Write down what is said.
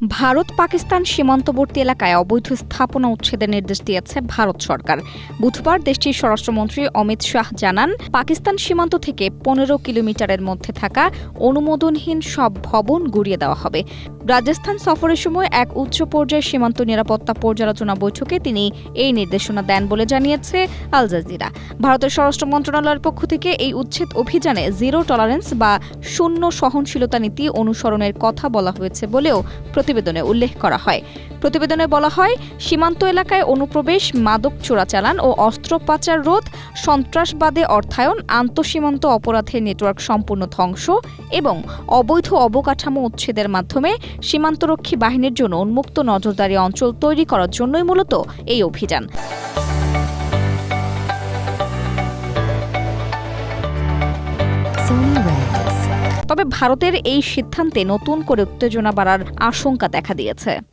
ভারত পাকিস্তান সীমান্তবর্তী এলাকায় অবৈধ স্থাপনা উচ্ছেদের নির্দেশ দিয়েছে ভারত সরকার। বুধবার দেশটির স্বরাষ্ট্রমন্ত্রী অমিত শাহ জানান, পাকিস্তান সীমান্ত থেকে ১৫ কিলোমিটারের মধ্যে থাকা অনুমোদনহীন সব ভবন গুড়িয়ে দেওয়া হবে। রাজস্থান সফরের সময় এক উচ্চ পর্যায়ের সীমান্ত নিরাপত্তা পর্যালোচনা বৈঠকে তিনি এই নির্দেশনা দেন বলে জানিয়েছে আল জাজিরা। ভারতের স্বরাষ্ট্র মন্ত্রণালয়ের পক্ষ থেকে এই উচ্ছেদ অভিযানে জিরো টলারেন্স বা শূন্য সহনশীলতা নীতি অনুসরণের কথা বলা হয়েছে বলেও প্রতিবেদনে উল্লেখ করা হয়। প্রতিবেদনে বলা হয়, সীমান্ত এলাকায় অনুপ্রবেশ, মাদক চোরাচালান ও অস্ত্র পাচার রোধ, সন্ত্রাসবাদে অর্থায়ন, আন্তঃসীমান্ত অপরাধের নেটওয়ার্ক সম্পূর্ণ ধ্বংস এবং অবৈধ অবকাঠামো উচ্ছেদের মাধ্যমে সীমান্তরক্ষী বাহিনীর জন্য উন্মুক্ত নজরদারি অঞ্চল তৈরি করার জন্যই মূলত এই অভিযান। তবে ভারতের এই সিদ্ধান্তে নতুন করে উত্তেজনা বাড়ার আশঙ্কা দেখা দিয়েছে।